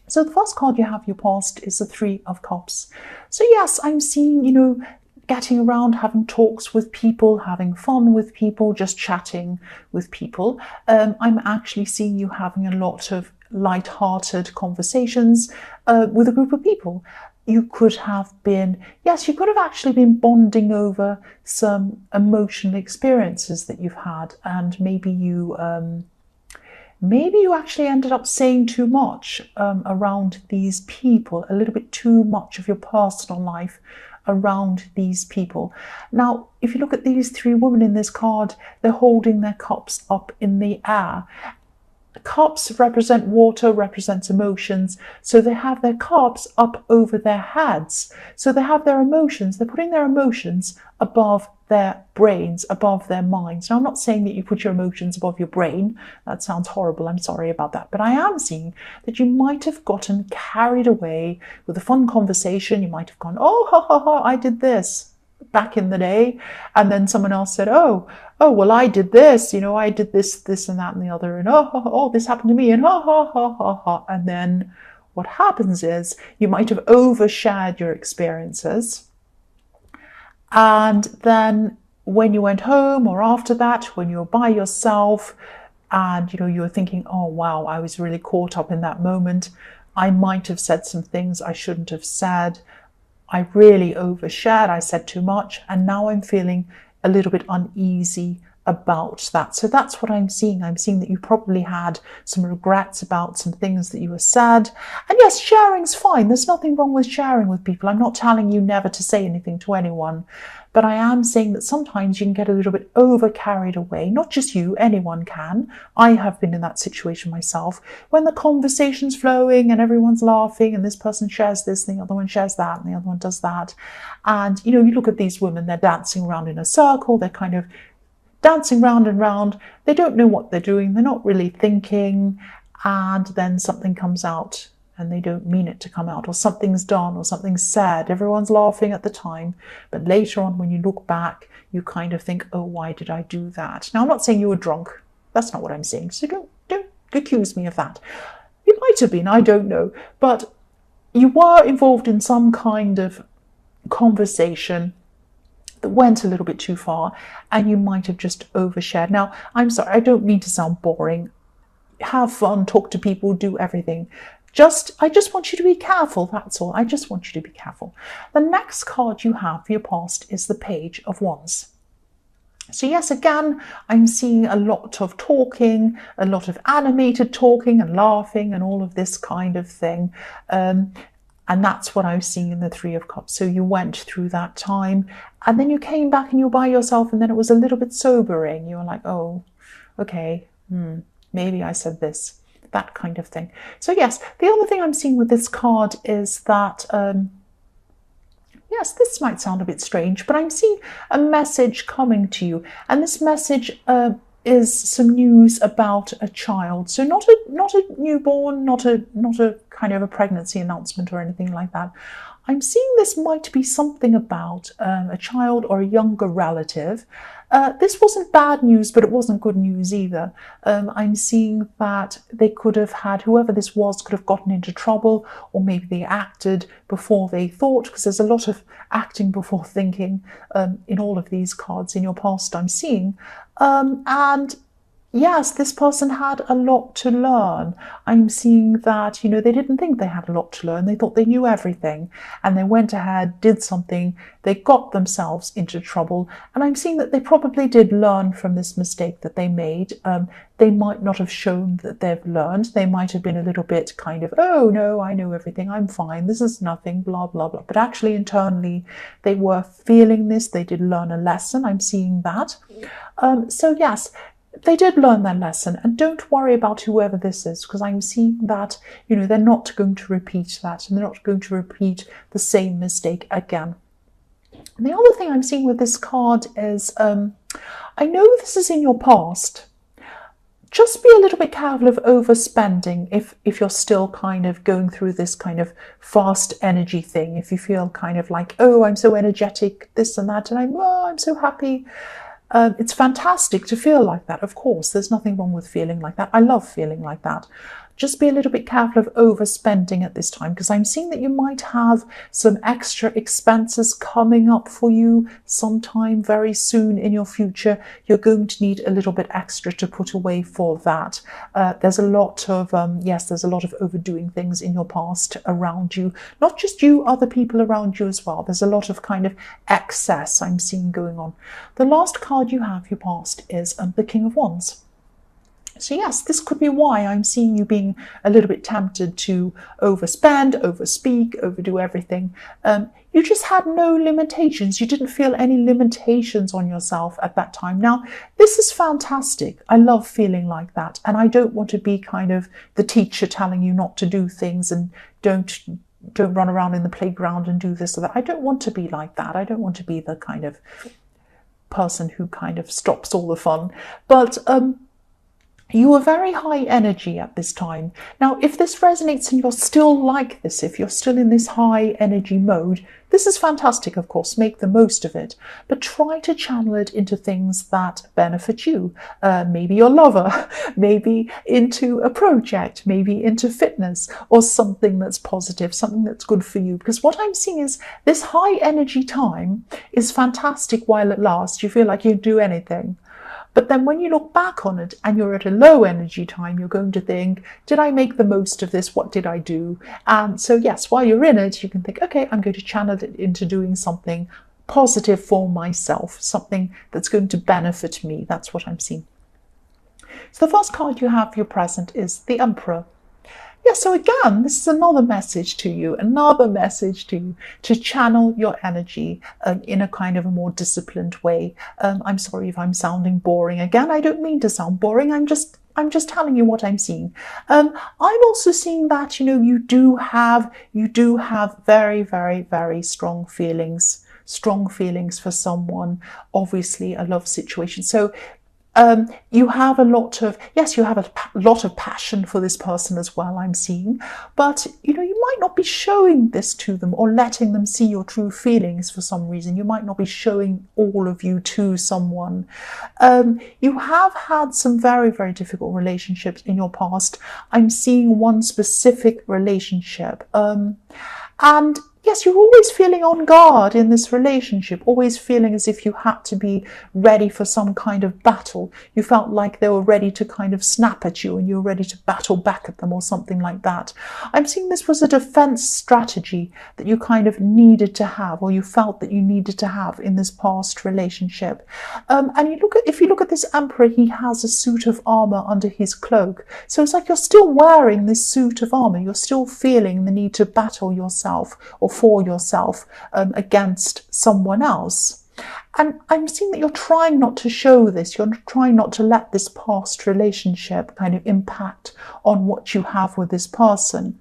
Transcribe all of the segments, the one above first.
So the first card you have, your past, is the Three of Cups. So yes, I'm seeing, getting around, having talks with people, having fun with people, just chatting with people. I'm actually seeing you having a lot of light-hearted conversations with a group of people. You could have been, yes, you could have actually been bonding over some emotional experiences that you've had, and maybe you actually ended up saying too much around these people, a little bit too much of your personal life around these people. Now, if you look at these three women in this card, they're holding their cups up in the air. Cups represent water, represents emotions. So they have their cups up over their heads. So they have their emotions. They're putting their emotions above their brains, above their minds. Now, I'm not saying that you put your emotions above your brain. That sounds horrible. I'm sorry about that. But I am seeing that you might have gotten carried away with a fun conversation. You might have gone, oh, ha, ha, ha, I did this back in the day. And then someone else said, well, I did this, I did this and that and the other, and oh, this happened to me, and ha, ha, ha, ha, ha. And then what happens is you might have overshared your experiences. And then when you went home or after that, when you were by yourself and, you were thinking, oh, wow, I was really caught up in that moment. I might have said some things I shouldn't have said. I really overshared. I said too much. And now I'm feeling a little bit uneasy about that. So that's what I'm seeing. I'm seeing that you probably had some regrets about some things that you were said. And yes, sharing's fine. There's nothing wrong with sharing with people. I'm not telling you never to say anything to anyone. But I am saying that sometimes you can get a little bit over carried away. Not just you, anyone can. I have been in that situation myself. When the conversation's flowing and everyone's laughing and this person shares this and the other one shares that and the other one does that. And, you look at these women, they're dancing around in a circle. They're kind of dancing round and round. They don't know what they're doing. They're not really thinking. And then something comes out and they don't mean it to come out, or something's done or something's said. Everyone's laughing at the time, but later on when you look back, you kind of think, oh, why did I do that? Now, I'm not saying you were drunk. That's not what I'm saying. So don't accuse me of that. You might have been, I don't know. But you were involved in some kind of conversation that went a little bit too far, and you might have just overshared. Now, I'm sorry, I don't mean to sound boring. Have fun, talk to people, do everything. I just want you to be careful, that's all. I just want you to be careful. The next card you have for your past is the Page of Wands. So yes, again, I'm seeing a lot of talking, a lot of animated talking and laughing and all of this kind of thing. And that's what I was seeing in the Three of Cups. So you went through that time and then you came back and you were by yourself, and then it was a little bit sobering. You were like, oh, okay, maybe I said this. That kind of thing. So yes, the other thing I'm seeing with this card is that, yes, this might sound a bit strange, but I'm seeing a message coming to you. And this message is some news about a child. So not a newborn, not a kind of a pregnancy announcement or anything like that. I'm seeing this might be something about a child or a younger relative. This wasn't bad news, but it wasn't good news either. I'm seeing that they could have had, whoever this was, could have gotten into trouble, or maybe they acted before they thought, because there's a lot of acting before thinking in all of these cards in your past I'm seeing. And yes, this person had a lot to learn. I'm seeing that, they didn't think they had a lot to learn. They thought they knew everything, and they went ahead, did something, they got themselves into trouble. And I'm seeing that they probably did learn from this mistake that they made. They might not have shown that they've learned. They might have been a little bit kind of, oh no, I know everything, I'm fine, this is nothing, blah, blah, blah. But actually internally, they were feeling this. They did learn a lesson. I'm seeing that. So yes, they did learn their lesson, and don't worry about whoever this is, because I'm seeing that, they're not going to repeat that, and they're not going to repeat the same mistake again. And the other thing I'm seeing with this card is, I know this is in your past. Just be a little bit careful of overspending if you're still kind of going through this kind of fast energy thing. If you feel kind of like, oh, I'm so energetic, this and that, and I'm so happy. It's fantastic to feel like that, of course. There's nothing wrong with feeling like that. I love feeling like that. just be a little bit careful of overspending at this time, because I'm seeing that you might have some extra expenses coming up for you sometime very soon in your future. You're going to need a little bit extra to put away for that. There's a lot of, there's a lot of overdoing things in your past around you. Not just you, other people around you as well. There's a lot of kind of excess I'm seeing going on. The last card you have, your past, is the King of Wands. So yes, this could be why I'm seeing you being a little bit tempted to overspend, overspeak, overdo everything. You just had no limitations. You didn't feel any limitations on yourself at that time. Now, this is fantastic. I love feeling like that. And I don't want to be kind of the teacher telling you not to do things and don't run around in the playground and do this or that. I don't want to be like that. I don't want to be the kind of person who kind of stops all the fun. But you are very high energy at this time. Now, if this resonates and you're still like this, if you're still in this high energy mode, this is fantastic, of course, make the most of it, but try to channel it into things that benefit you. Maybe your lover, maybe into a project, maybe into fitness, or something that's positive, something that's good for you. Because what I'm seeing is this high energy time is fantastic while it lasts. You feel like you'd do anything. But then when you look back on it and you're at a low energy time, you're going to think, did I make the most of this? What did I do? And so yes, while you're in it, you can think, okay, I'm going to channel it into doing something positive for myself, something that's going to benefit me. That's what I'm seeing. So the first card you have for your present is the Emperor. Yeah, so again, this is another message to you to channel your energy in a kind of a more disciplined way. I'm sorry if I'm sounding boring. Again, I don't mean to sound boring. I'm just telling you what I'm seeing. I'm also seeing that, you do have very, very, very strong feelings for someone, obviously a love situation. So you have a lot of passion for this person as well, I'm seeing. But, you might not be showing this to them or letting them see your true feelings for some reason. You might not be showing all of you to someone. You have had some very, very difficult relationships in your past. I'm seeing one specific relationship. And yes, you're always feeling on guard in this relationship, always feeling as if you had to be ready for some kind of battle. You felt like they were ready to kind of snap at you and you were ready to battle back at them or something like that. I'm seeing this was a defense strategy that you kind of needed to have, or you felt that you needed to have in this past relationship. And if you look at this Emperor, he has a suit of armor under his cloak. So it's like you're still wearing this suit of armor. You're still feeling the need to battle yourself or for yourself against someone else. And I'm seeing that you're trying not to show this. You're trying not to let this past relationship kind of impact on what you have with this person.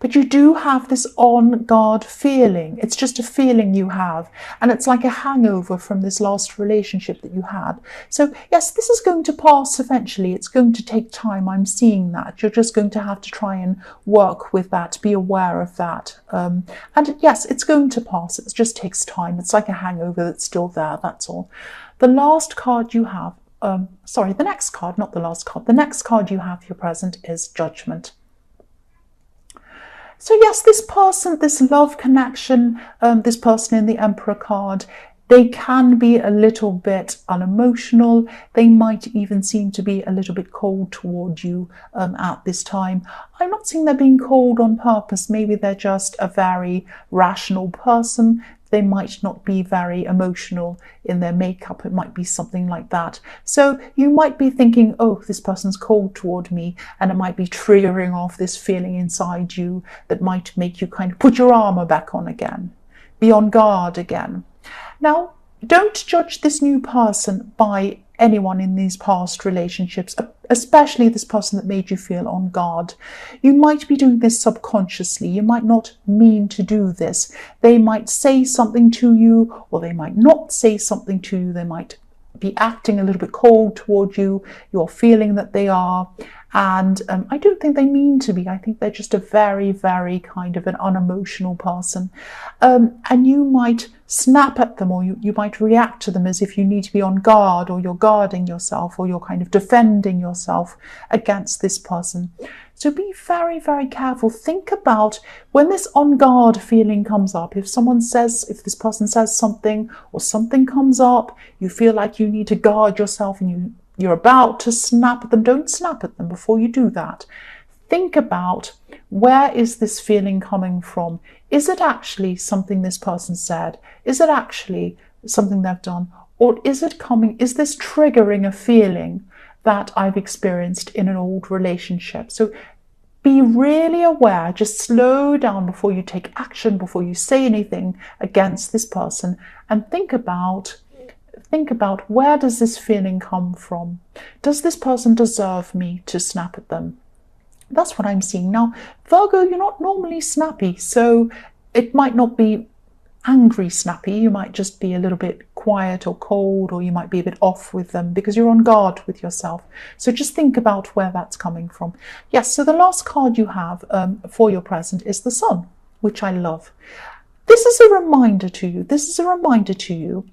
But you do have this on guard feeling. It's just a feeling you have. And it's like a hangover from this last relationship that you had. So yes, this is going to pass eventually. It's going to take time. I'm seeing that. You're just going to have to try and work with that, be aware of that. And yes, it's going to pass. It just takes time. It's like a hangover that's still there. That's all. The last card you have, the next card, not the last card. The next card you have for your present is Judgment. So yes, this person, this love connection, this person in the Emperor card, they can be a little bit unemotional. They might even seem to be a little bit cold toward you at this time. I'm not saying they're being cold on purpose. Maybe they're just a very rational person. They might not be very emotional in their makeup. It might be something like that. So you might be thinking, oh, this person's cold toward me, and it might be triggering off this feeling inside you that might make you kind of put your armor back on again, be on guard again. Now, don't judge this new person by anyone in these past relationships, especially this person that made you feel on guard. You might be doing this subconsciously. You might not mean to do this. They might say something to you, or they might not say something to you. They might be acting a little bit cold toward you. You're feeling that they are. And I don't think they mean to be. I think they're just a very, very kind of an unemotional person. And you might snap at them, or you might react to them as if you need to be on guard, or you're guarding yourself, or you're kind of defending yourself against this person. So be very, very careful. Think about when this on guard feeling comes up. If this person says something, or something comes up, you feel like you need to guard yourself and you're about to snap at them. Don't snap at them before you do that. Think about, where is this feeling coming from? Is it actually something this person said? Is it actually something they've done? Or is this triggering a feeling that I've experienced in an old relationship? So be really aware. Just slow down before you take action, before you say anything against this person, and think about where does this feeling come from? Does this person deserve me to snap at them? That's what I'm seeing. Now, Virgo, you're not normally snappy, so it might not be angry snappy. You might just be a little bit quiet or cold, or you might be a bit off with them because you're on guard with yourself. So just think about where that's coming from. Yes, so the last card you have for your present is the Sun, which I love. This is a reminder to you.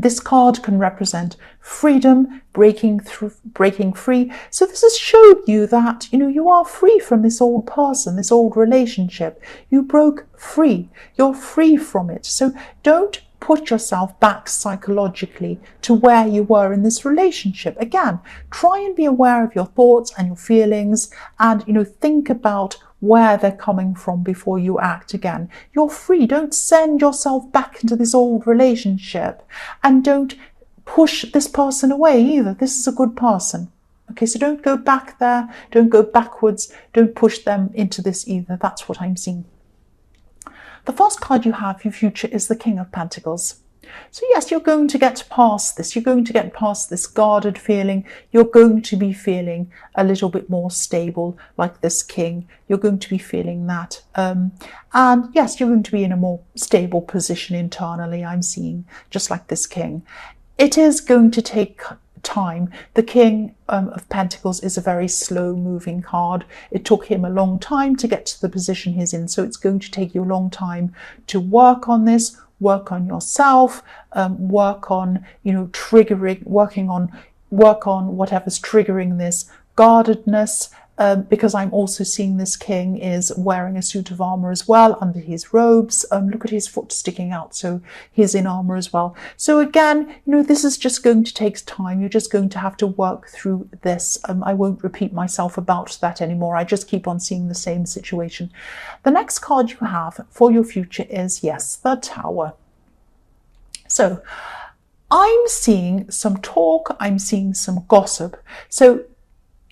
This card can represent freedom, breaking free. So this has showed you that, you are free from this old person, this old relationship. You broke free. You're free from it. So don't put yourself back psychologically to where you were in this relationship. Again, try and be aware of your thoughts and your feelings, and, think about where they're coming from before you act again. You're free. Don't send yourself back into this old relationship, and don't push this person away either. This is a good person. Okay, so don't go back there. Don't go backwards. Don't push them into this either. That's what I'm seeing. The first card you have, your future, is the King of Pentacles. So yes, you're going to get past this. You're going to get past this guarded feeling. You're going to be feeling a little bit more stable, like this King. You're going to be feeling that. And yes, you're going to be in a more stable position internally, I'm seeing, just like this King. It is going to take time. The King of Pentacles is a very slow moving card. It took him a long time to get to the position he's in. So it's going to take you a long time to work on this, work on yourself, work on, work on whatever's triggering this guardedness, because I'm also seeing this King is wearing a suit of armor as well under his robes. Look at his foot sticking out, so he's in armor as well. So again, this is just going to take time. You're just going to have to work through this. I won't repeat myself about that anymore. I just keep on seeing the same situation. The next card you have for your future is, yes, the Tower. So I'm seeing some talk. I'm seeing some gossip. So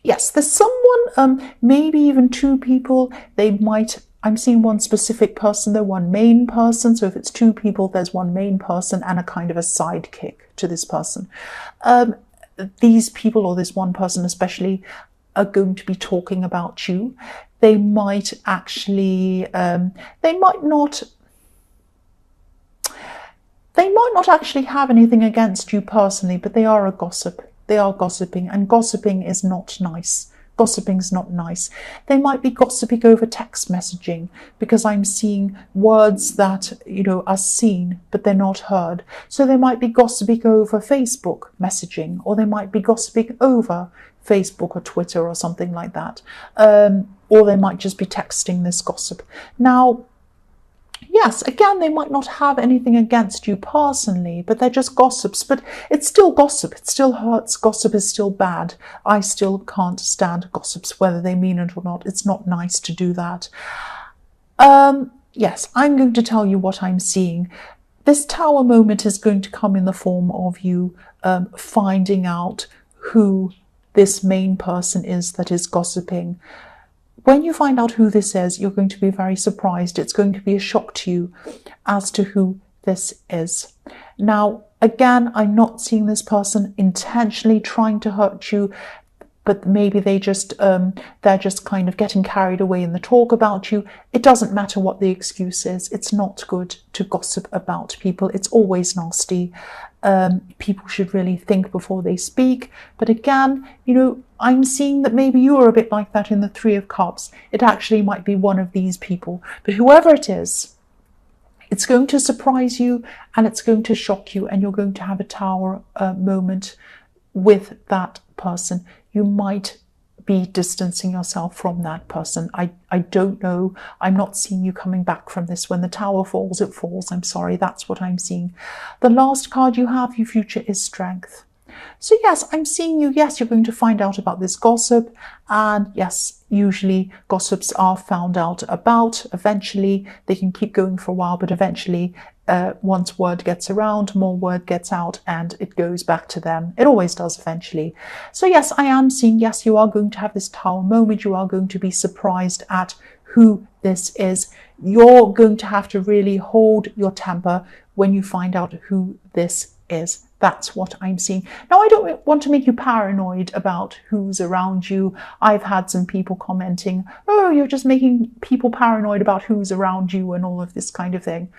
yes, there's someone, maybe even two people. I'm seeing one specific person, though, one main person. So if it's two people, there's one main person and a kind of a sidekick to this person. These people, or this one person especially, are going to be talking about you. They might actually, they might not actually have anything against you personally, but they are a gossip. They are gossiping, and gossiping is not nice. Gossiping's not nice. They might be gossiping over text messaging, because I'm seeing words that, are seen, but they're not heard. So they might be gossiping over Facebook messaging, or they might be gossiping over Facebook or Twitter or something like that. Or they might just be texting this gossip. Now, yes, again, they might not have anything against you personally, but they're just gossips. But it's still gossip. It still hurts. Gossip is still bad. I still can't stand gossips, whether they mean it or not. It's not nice to do that. Yes, I'm going to tell you what I'm seeing. This Tower moment is going to come in the form of you finding out who this main person is that is gossiping. When you find out who this is, you're going to be very surprised. It's going to be a shock to you as to who this is. Now, again, I'm not seeing this person intentionally trying to hurt you, but maybe they're just kind of getting carried away in the talk about you. It doesn't matter what the excuse is. It's not good to gossip about people. It's always nasty. People should really think before they speak. But again, I'm seeing that maybe you are a bit like that in the Three of Cups. It actually might be one of these people. But whoever it is, it's going to surprise you and it's going to shock you, and you're going to have a Tower moment with that person. You might be distancing yourself from that person. I don't know. I'm not seeing you coming back from this. When the Tower falls, it falls. I'm sorry. That's what I'm seeing. The last card you have, your future, is Strength. So yes, I'm seeing you. Yes, you're going to find out about this gossip. And yes, usually gossips are found out about. Eventually, they can keep going for a while, but eventually, once word gets around, more word gets out, and it goes back to them. It always does eventually. So yes, I am seeing, yes, you are going to have this Tower moment. You are going to be surprised at who this is. You're going to have to really hold your temper when you find out who this is. That's what I'm seeing. Now, I don't want to make you paranoid about who's around you. I've had some people commenting, oh, you're just making people paranoid about who's around you and all of this kind of thing.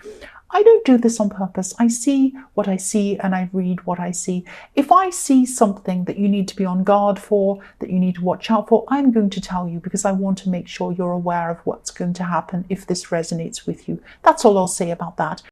I don't do this on purpose. I see what I see and I read what I see. If I see something that you need to be on guard for, that you need to watch out for, I'm going to tell you, because I want to make sure you're aware of what's going to happen if this resonates with you. That's all I'll say about that.